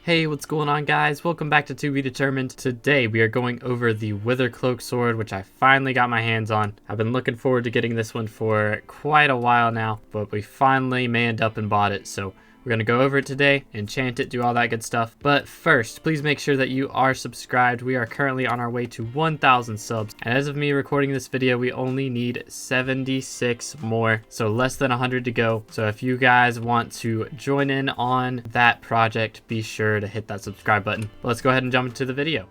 Hey, what's going on, guys? Welcome back to To Be Determined. Today we are going over the Wither Cloak sword, which I finally got my hands on. I've been looking forward to getting this one for quite a while now, but we finally manned up and bought it, so we're going to go over it today, enchant it, do all that good stuff. But first, please make sure that you are subscribed. We are currently on our way to 1,000 subs. And as of me recording this video, we only need 76 more. So less than 100 to go. So if you guys want to join in on that project, be sure to hit that subscribe button. But let's go ahead and jump into the video.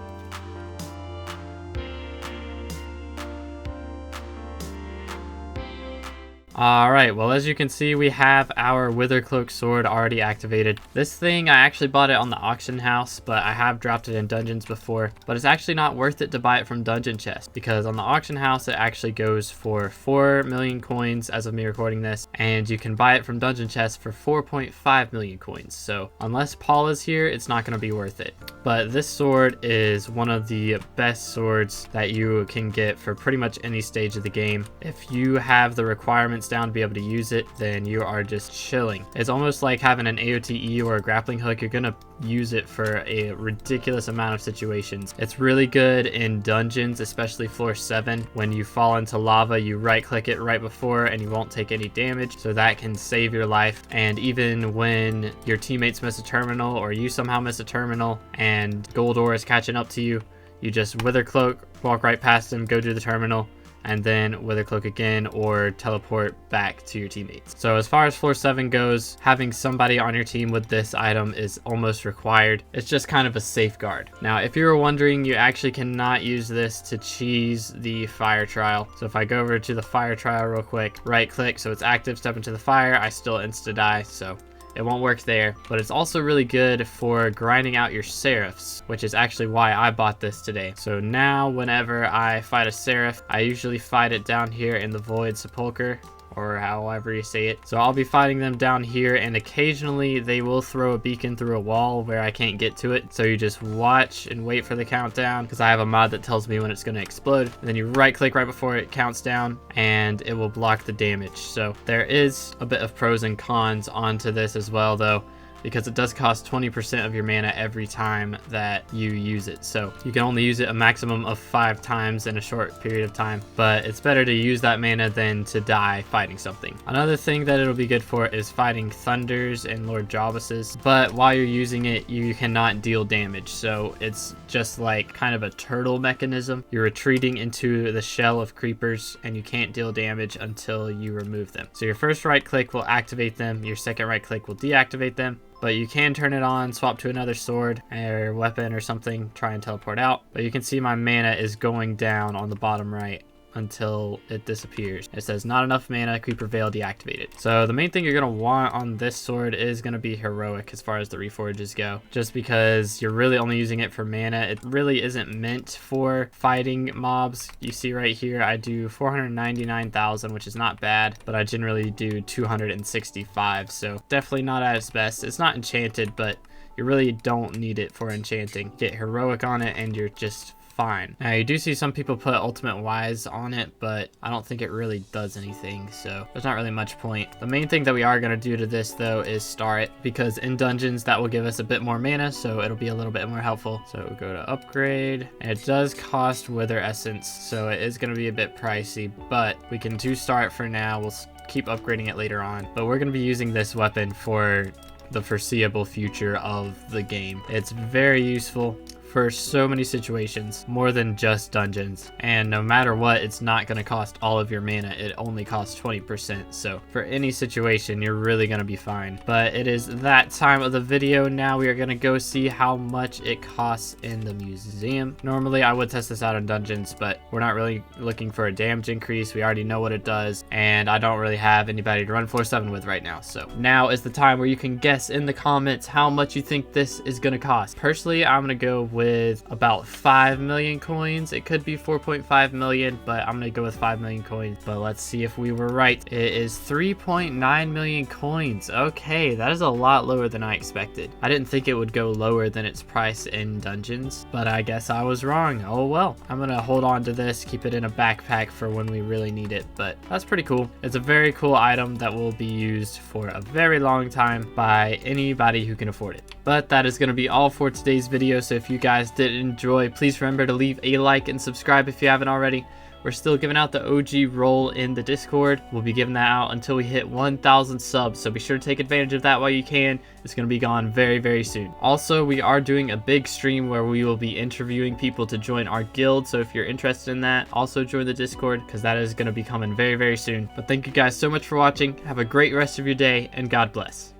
Alright, well, as you can see, we have our Wither Cloak sword already activated. This thing, I actually bought it on the auction house, but I have dropped it in dungeons before. But it's actually not worth it to buy it from dungeon chest, because on the auction house, it actually goes for 4 million coins as of me recording this, and you can buy it from dungeon chest for 4.5 million coins. So unless Paul is here, it's not going to be worth it. But this sword is one of the best swords that you can get for pretty much any stage of the game. If you have the requirements down to be able to use it, then you are just chilling. It's almost like having an AOTE or a grappling hook. You're gonna use it for a ridiculous amount of situations. It's really good in dungeons, especially floor 7. When you fall into lava, you right click it right before and you won't take any damage, so that can save your life. And even when your teammates miss a terminal or you somehow miss a terminal and gold ore is catching up to you, you just Wither Cloak, walk right past them, go to the terminal, and then Wither Cloak again, or teleport back to your teammates. So as far as floor 7 goes, having somebody on your team with this item is almost required. It's just kind of a safeguard. Now, if you were wondering, you actually cannot use this to cheese the fire trial. So if I go over to the fire trial real quick, right click, so it's active, step into the fire, I still insta die, so it won't work there. But it's also really good for grinding out your seraphs, which is actually why I bought this today. So now whenever I fight a seraph, I usually fight it down here in the void sepulcher, or however you say it. So I'll be fighting them down here, and occasionally they will throw a beacon through a wall where I can't get to it. So you just watch and wait for the countdown, because I have a mod that tells me when it's going to explode. And then you right click right before it counts down and it will block the damage. So there is a bit of pros and cons onto this as well, though, because it does cost 20% of your mana every time that you use it. So you can only use it a maximum of 5 times in a short period of time, but it's better to use that mana than to die fighting something. Another thing that it'll be good for is fighting Thunders and Lord Jawbuses, but while you're using it, you cannot deal damage. So it's just like kind of a turtle mechanism. You're retreating into the shell of creepers and you can't deal damage until you remove them. So your first right click will activate them, your second right click will deactivate them. But you can turn it on, swap to another sword or weapon or something, try and teleport out. But you can see my mana is going down on the bottom right until it disappears. It says not enough mana, Creeper Veil deactivated. So the main thing you're going to want on this sword is going to be heroic as far as the reforges go, just because you're really only using it for mana. It really isn't meant for fighting mobs. You see right here, I do 499,000, which is not bad, but I generally do 265, so definitely not at its best. It's not enchanted, but you really don't need it for enchanting. Get heroic on it and you're just fine. Now you do see some people put ultimate wise on it, but I don't think it really does anything, so there's not really much point. The main thing that we are going to do to this though is star it, because in dungeons that will give us a bit more mana, so it'll be a little bit more helpful. So we'll go to upgrade, and it does cost Wither Essence, so it is going to be a bit pricey, but we can do star it for now. We'll keep upgrading it later on, but we're going to be using this weapon for the foreseeable future of the game. It's very useful for so many situations, more than just dungeons, and no matter what, it's not going to cost all of your mana. It only costs 20%, so for any situation you're really going to be fine. But it is that time of the video now. We are going to go see how much it costs in the museum. Normally I would test this out in dungeons, but we're not really looking for a damage increase. We already know what it does, and I don't really have anybody to run floor 7 with right now. So now is the time where you can guess in the comments how much you think this is going to cost. Personally, I'm going to go with about 5 million coins. It could be 4.5 million, but I'm gonna go with 5 million coins. But let's see if we were right. It is 3.9 million coins. Okay, that is a lot lower than I expected. I didn't think it would go lower than its price in dungeons, but I guess I was wrong. Oh well. I'm gonna hold on to this, keep it in a backpack for when we really need it, but that's pretty cool. It's a very cool item that will be used for a very long time by anybody who can afford it. But that is going to be all for today's video, so if you guys did enjoy, please remember to leave a like and subscribe if you haven't already. We're still giving out the OG role in the Discord. We'll be giving that out until we hit 1,000 subs, so be sure to take advantage of that while you can. It's going to be gone very, very soon. Also, we are doing a big stream where we will be interviewing people to join our guild, so if you're interested in that, also join the Discord, because that is going to be coming very, very soon. But thank you guys so much for watching. Have a great rest of your day, and God bless.